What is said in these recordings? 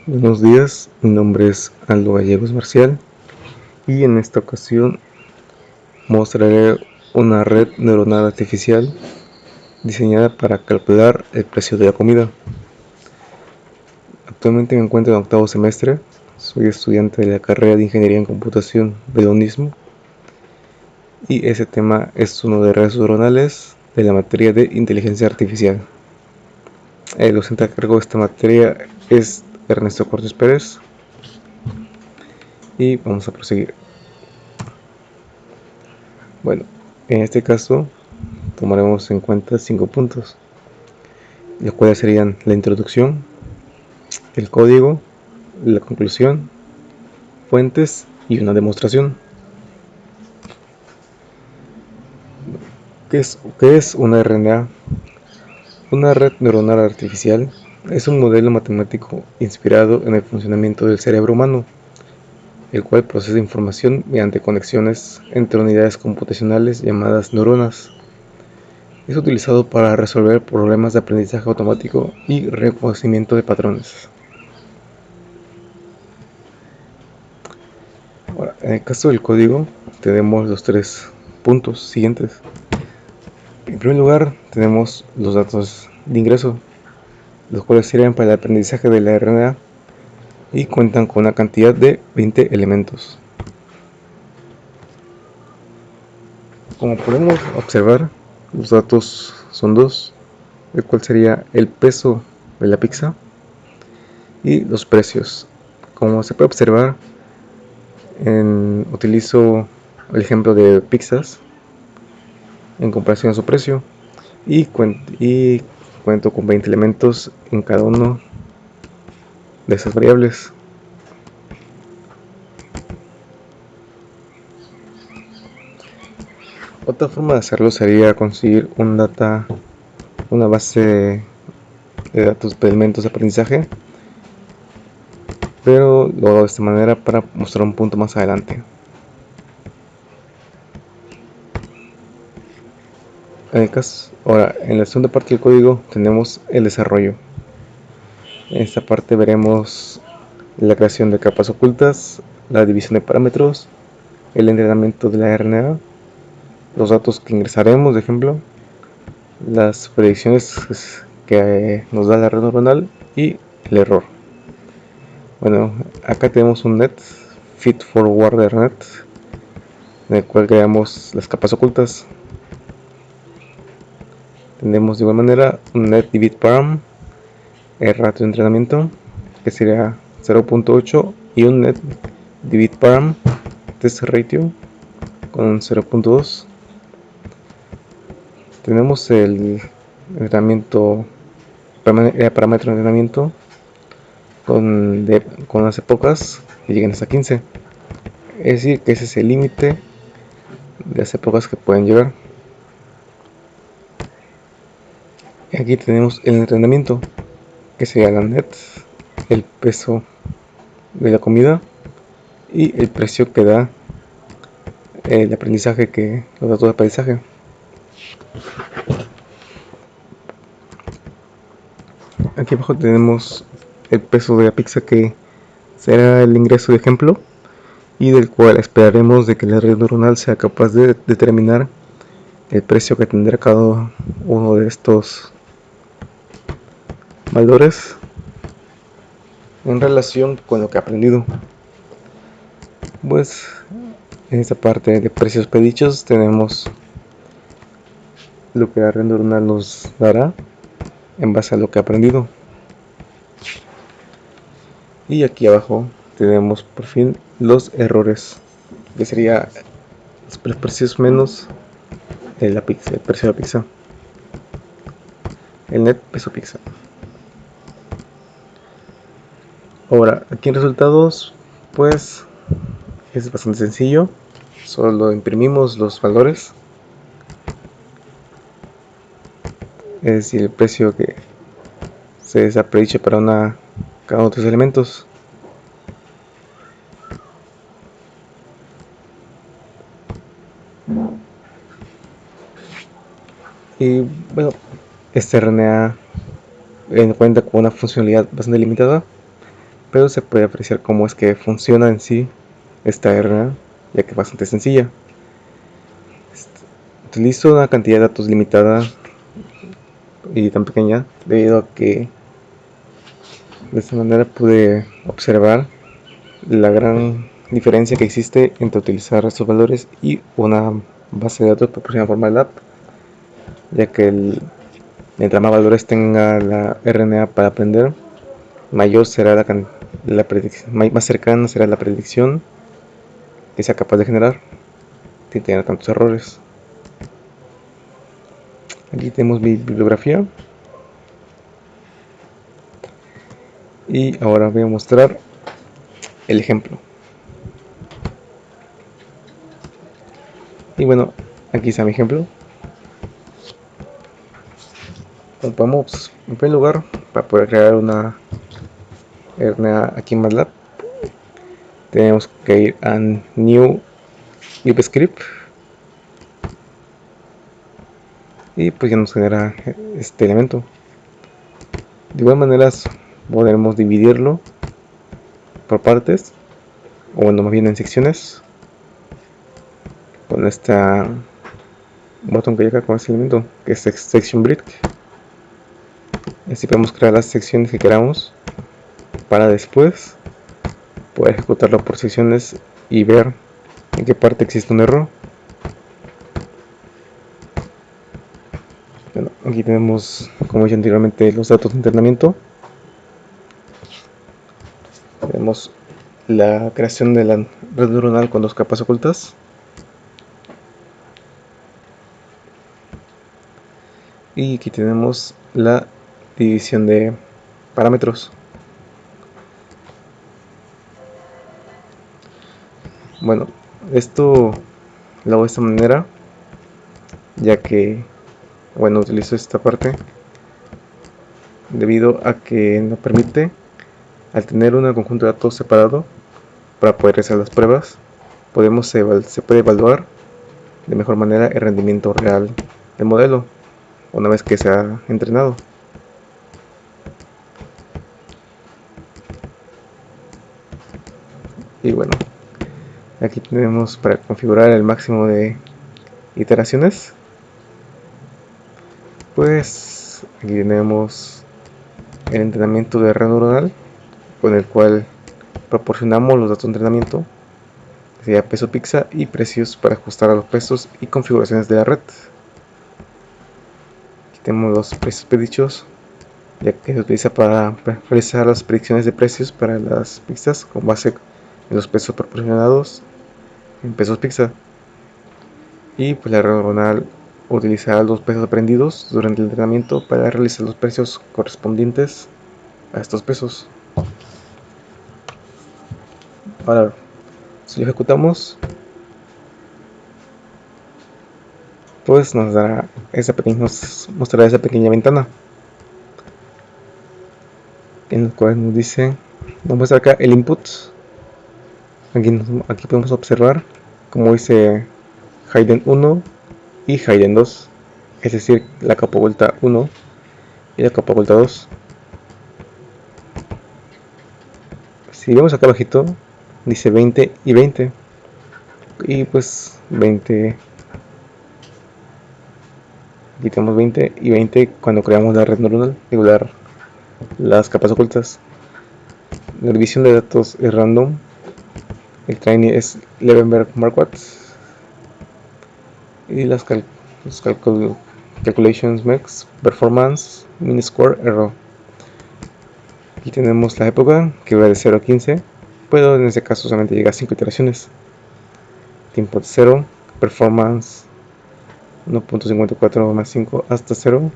Buenos días, mi nombre es Aldo Gallegos Marcial y en esta ocasión mostraré una red neuronal artificial diseñada para calcular el precio de la comida. Actualmente me encuentro en octavo semestre, soy estudiante de la carrera de Ingeniería en Computación de la UNISMO y ese tema es uno de redes neuronales de la materia de Inteligencia Artificial. El docente a cargo de esta materia es Ernesto Cortés Pérez y vamos a proseguir. Bueno, en este caso tomaremos en cuenta 5 puntos, los cuales serían la introducción, el código, la conclusión, fuentes y una demostración. ¿Qué es una RNA? Una red neuronal artificial es un modelo matemático inspirado en el funcionamiento del cerebro humano, el cual procesa información mediante conexiones entre unidades computacionales llamadas neuronas. Es utilizado para resolver problemas de aprendizaje automático y reconocimiento de patrones. Ahora, en el caso del código, tenemos los 3 puntos siguientes. En primer lugar, tenemos los datos de ingreso, los cuales sirven para el aprendizaje de la RNA y cuentan con una cantidad de 20 elementos. Como podemos observar, los datos son dos, el cual sería el peso de la pizza y los precios. Como se puede observar, utilizo el ejemplo de pizzas en comparación a su precio y cuento con 20 elementos en cada uno de esas variables. Otra forma de hacerlo sería conseguir una base de datos de elementos de aprendizaje, pero lo hago de esta manera para mostrar un punto más adelante. Ahora, en la segunda parte del código tenemos el desarrollo. En esta parte veremos la creación de capas ocultas, la división de parámetros, el entrenamiento de la RNA, los datos que ingresaremos, de ejemplo, las predicciones que nos da la red neuronal y el error. Bueno, acá tenemos un net feed forwarder net en el cual creamos las capas ocultas. Tenemos de igual manera un net divid param, el ratio de entrenamiento que sería 0.8 y un net divid param test ratio con 0.2. Tenemos el entrenamiento, el parámetro de entrenamiento con las épocas que lleguen hasta 15. Es decir, que ese es el límite de las épocas que pueden llegar. Aquí tenemos el entrenamiento, que sería la net, el peso de la comida y el precio que da el aprendizaje, los datos de aprendizaje. Aquí abajo tenemos el peso de la pizza, que será el ingreso de ejemplo y del cual esperaremos de que la red neuronal sea capaz de determinar el precio que tendrá cada uno de estos valores en relación con lo que ha aprendido. Pues en esta parte de precios predichos tenemos lo que la red neuronal nos dará en base a lo que ha aprendido. Y aquí abajo tenemos por fin los errores, que sería los precios menos el precio de la pizza, el net peso pizza. Ahora, aquí en resultados, pues es bastante sencillo, solo imprimimos los valores, es decir, el precio que se ha predicho para cada uno de los elementos. Y bueno, esta RNA cuenta con una funcionalidad bastante limitada, pero se puede apreciar cómo es que funciona en sí esta RNA, ya que es bastante sencilla. Utilizo una cantidad de datos limitada y tan pequeña debido a que de esta manera pude observar la gran diferencia que existe entre utilizar estos valores y una base de datos proporcionada por MATLAB, ya que mientras más valores tenga la RNA para aprender, mayor será la predicción, más cercana será la predicción que sea capaz de generar sin tener tantos errores. Aquí tenemos mi bibliografía y ahora voy a mostrar el ejemplo. Y bueno, aquí está mi ejemplo. Vamos, en primer lugar, para poder crear una RNA aquí en MATLAB, tenemos que ir a New LibScript y pues ya nos genera este elemento. De igual manera podremos dividirlo por partes, o bueno, más bien en secciones, con este botón que hay acá con este elemento, que es Section Break. Así podemos crear las secciones que queramos para después poder ejecutarlo por secciones y ver en qué parte existe un error. Bueno, aquí tenemos, como dije anteriormente, los datos de entrenamiento. Tenemos la creación de la red neuronal con dos capas ocultas. Y aquí tenemos la división de parámetros. Bueno, esto lo hago de esta manera, ya que, bueno, utilizo esta parte debido a que nos permite, al tener un conjunto de datos separado para poder realizar las pruebas, se puede evaluar de mejor manera el rendimiento real del modelo una vez que se ha entrenado. Y bueno, aquí tenemos para configurar el máximo de iteraciones. Pues aquí tenemos el entrenamiento de red neuronal, con el cual proporcionamos los datos de entrenamiento, que sería peso pizza y precios para ajustar a los pesos y configuraciones de la red. Aquí tenemos los precios predichos, ya que se utiliza para realizar las predicciones de precios para las pizzas con base en los pesos proporcionados en pesos pizza. Y pues la red neuronal utilizará los pesos aprendidos durante el entrenamiento para realizar los precios correspondientes a estos pesos. Ahora, si lo ejecutamos, pues nos mostrará esa pequeña ventana en la cual nos dice, nos muestra acá el input. Aquí podemos observar como dice Hayden 1 y Hayden 2, es decir, la capa oculta 1 y la capa oculta 2. Si vemos acá abajito, dice 20 y 20, y pues 20, aquí tenemos 20 y 20 cuando creamos la red neuronal, regular las capas ocultas. La división de datos es random, el training es Levenberg Marquardt y los calculations max performance min square error. Aquí tenemos la época que va de 0 a 15, pero en este caso solamente llega a 5 iteraciones. Tiempo de 0, performance 1.54 más 5 hasta 0,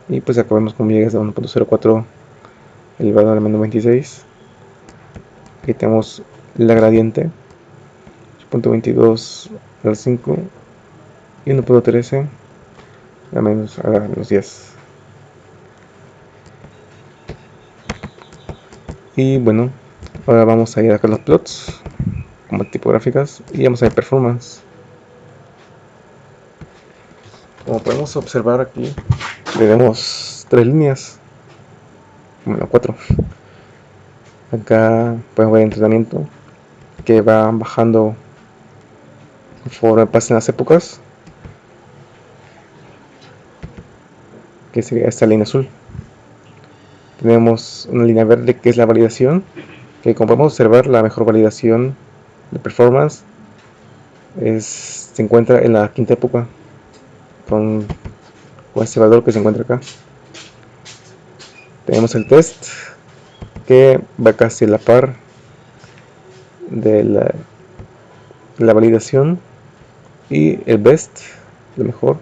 y pues acá vemos como llega hasta 1.04 elevado al menos 26. Aquí tenemos la gradiente 8.22 al 5 y 1.13 a menos 10. Y bueno, ahora vamos a ir acá a los plots como tipográficas y vamos a ver performance. Como podemos observar aquí, tenemos tres líneas. como la 4. Acá pueden ver el entrenamiento que va bajando conforme pasen las épocas, que sería esta línea azul. Tenemos una línea verde que es la validación, que como podemos observar la mejor validación de performance se encuentra en la quinta época con este valor que se encuentra acá. Tenemos el test que va casi a la par de la validación, y el best, lo mejor,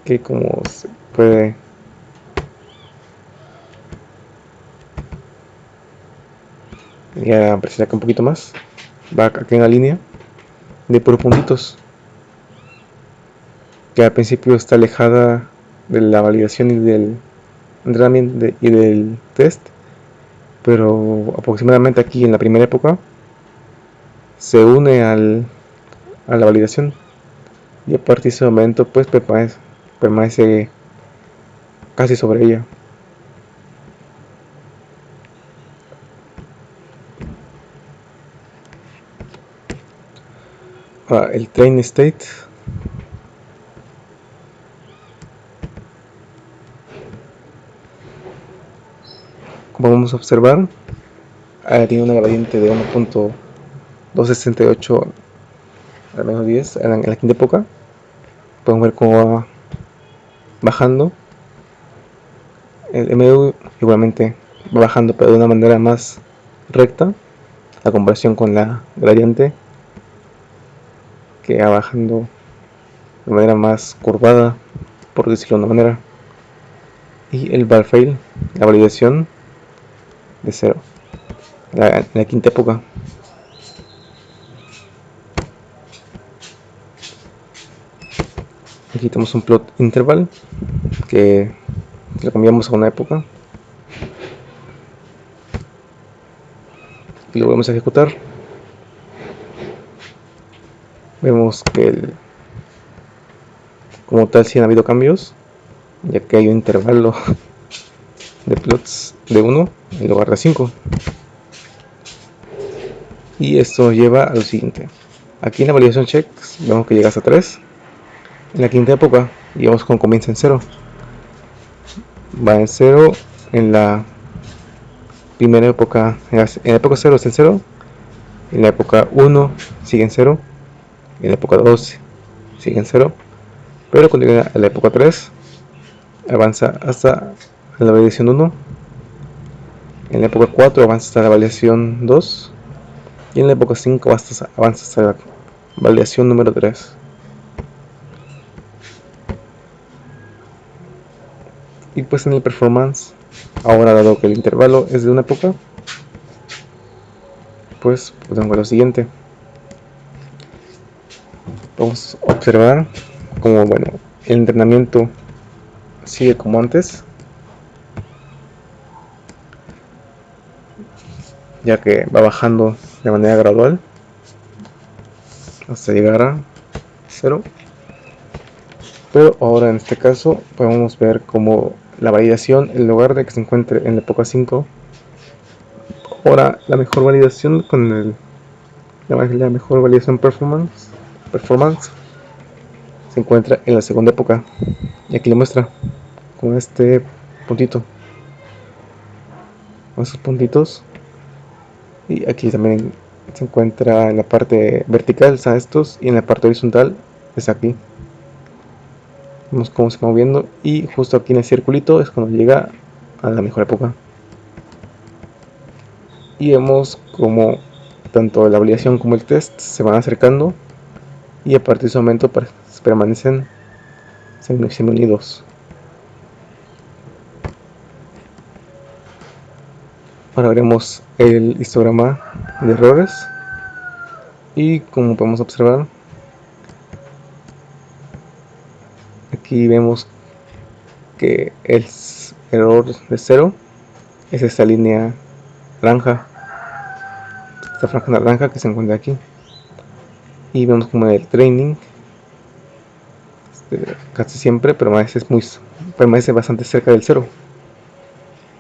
que como se puede ya apreciar acá un poquito más, va aquí en la línea de puros puntitos, que al principio está alejada de la validación y del entrenamiento y del test, pero aproximadamente aquí en la primera época se une a la validación, y a partir de ese momento pues permanece casi sobre ella. El train state, como vamos a observar, tiene una gradiente de 1.268 al menos 10 en la quinta época. Podemos ver cómo va bajando. El MDU igualmente va bajando, pero de una manera más recta a comparación con la gradiente, que va bajando de manera más curvada, por decirlo de una manera. Y el bar fail, la validación de 0 en la quinta época. Aquí tenemos un plot interval que lo cambiamos a una época y lo volvemos a ejecutar. Vemos que como tal sí han habido cambios, ya que hay un intervalo de plots de 1 en lugar de 5. Y esto lleva a lo siguiente: aquí en la validación checks vemos que llega hasta 3. En la quinta época y vemos cómo comienza en 0. Va en 0 en la primera época, en la época 0 es el 0, en la época 1 sigue en 0, en la época 2 sigue en 0, pero cuando llega a la época 3 avanza hasta la validación 1, en la época 4 avanza hasta la validación 2, y en la época 5 avanza hasta la validación número 3. Y pues en el performance, ahora dado que el intervalo es de una época, pues podemos ver lo siguiente. Vamos a observar como el entrenamiento sigue como antes, ya que va bajando de manera gradual hasta llegar a 0. Pero ahora en este caso podemos ver como la validación, en lugar de que se encuentre en la época 5, ahora la mejor validación con la mejor validación performance se encuentra en la segunda época, y aquí le muestra con este puntito, con estos puntitos, y aquí también se encuentra en la parte vertical, están estos, y en la parte horizontal es aquí. Vemos cómo se va moviendo, y justo aquí en el circulito es cuando llega a la mejor época. Y vemos como tanto la validación como el test se van acercando, y a partir de ese momento permanecen semi-unidos. Ahora veremos el histograma de errores, y como podemos observar, aquí vemos que el error de 0 es esta línea naranja, esta franja naranja que se encuentra aquí, y vemos como el training casi siempre permanece bastante cerca del 0,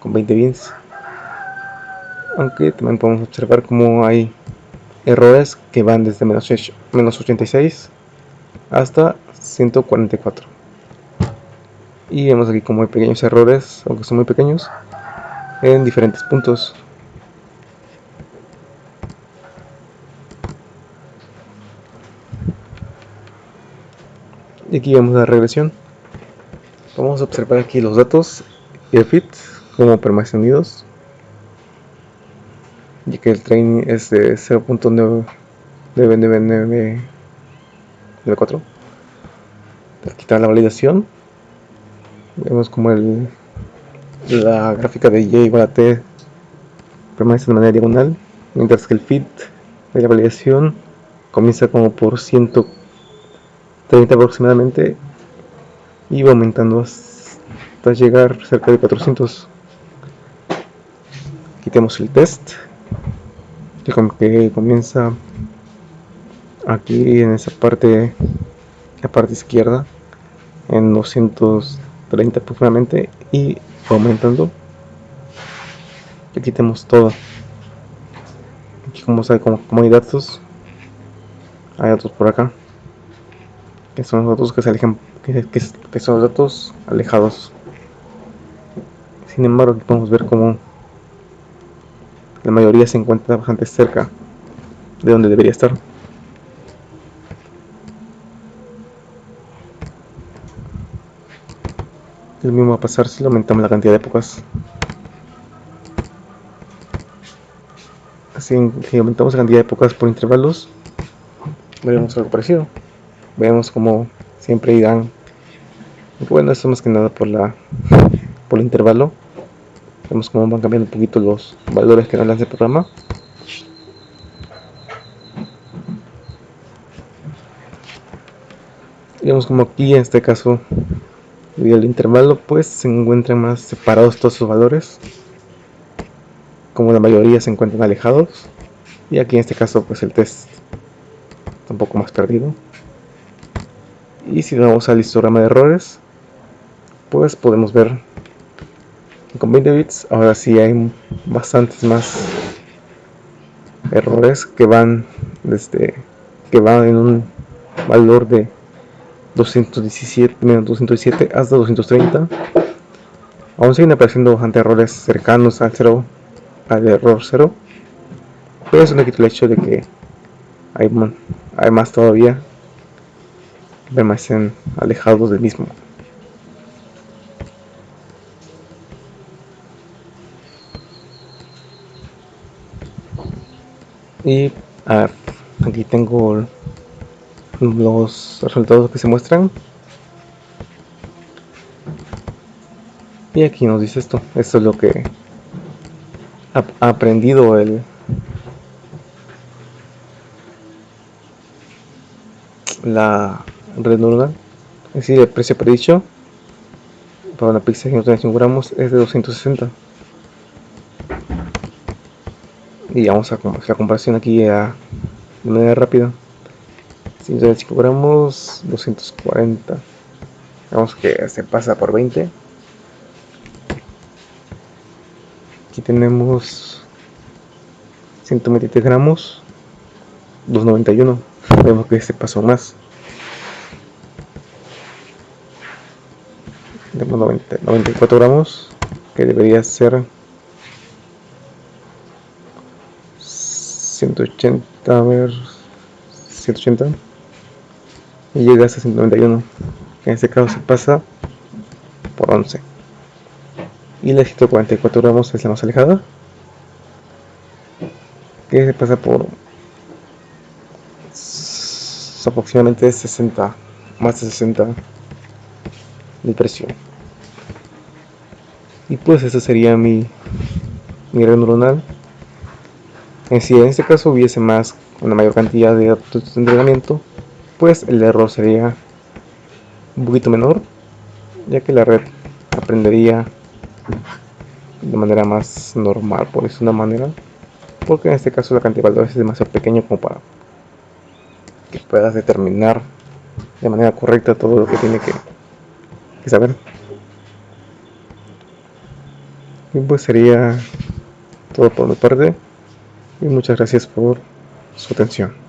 con 20 bits, aunque también podemos observar como hay errores que van desde menos 86 hasta 144, y vemos aquí como hay pequeños errores, aunque son muy pequeños, en diferentes puntos. Y aquí vemos la regresión. Vamos a observar aquí los datos y el fit como permanecen unidos, ya que el train es de 0.99994. Al quitar la validación, vemos como la gráfica de y igual a t permanece de manera diagonal, mientras que el fit de la validación comienza como por 130 aproximadamente y va aumentando hasta llegar cerca de 400. Quitemos el test, que comienza aquí en esa parte, la parte izquierda, en 230 aproximadamente, y va aumentando. Y quitemos todo. Aquí como hay datos, hay datos por acá, que son los datos que se alejan, que son los datos alejados. Sin embargo, aquí podemos ver como la mayoría se encuentra bastante cerca de donde debería estar. Lo mismo va a pasar si aumentamos la cantidad de épocas. Así, si aumentamos la cantidad de épocas por intervalos, veremos algo parecido. Vemos como siempre irán, bueno, esto más que nada por el intervalo. Vemos cómo van cambiando un poquito los valores que nos lanza el programa. Y vemos como aquí en este caso, debido al intervalo, pues se encuentran más separados todos sus valores, como la mayoría se encuentran alejados. Y aquí en este caso pues el test está un poco más perdido. Y si vamos al histograma de errores, pues podemos ver que con 20 bits ahora sí hay bastantes más errores que van en un valor de 217 hasta 230. Aún siguen apareciendo bastante errores cercanos al error 0, pero eso no quita el hecho de que hay más todavía que permanecen alejados del mismo. Y a ver, aquí tengo los resultados que se muestran, y aquí nos dice esto es lo que ha aprendido la red neuronal. Es decir, el precio predicho para una pizza de 135 gramos es de 260. Y vamos a hacer la comparación aquí de manera rápida. 125 gramos, 240. Vemos que se pasa por 20. Aquí tenemos 123 gramos, 291. Vemos que se pasó más. Tenemos 94 gramos, que debería ser 180, a ver, 180, y llega hasta 191, que en este caso se pasa por 11. Y la 144 gramos es la más alejada, que se pasa por aproximadamente 60, más de 60 de presión. Y pues esta sería mi red neuronal. Si en este caso hubiese una mayor cantidad de datos de entrenamiento, pues el error sería un poquito menor, ya que la red aprendería de manera más normal, por decirlo de una manera, porque en este caso la cantidad de valores es demasiado pequeño como para que puedas determinar de manera correcta todo lo que tiene que saber. Y pues sería todo por mi parte y muchas gracias por su atención.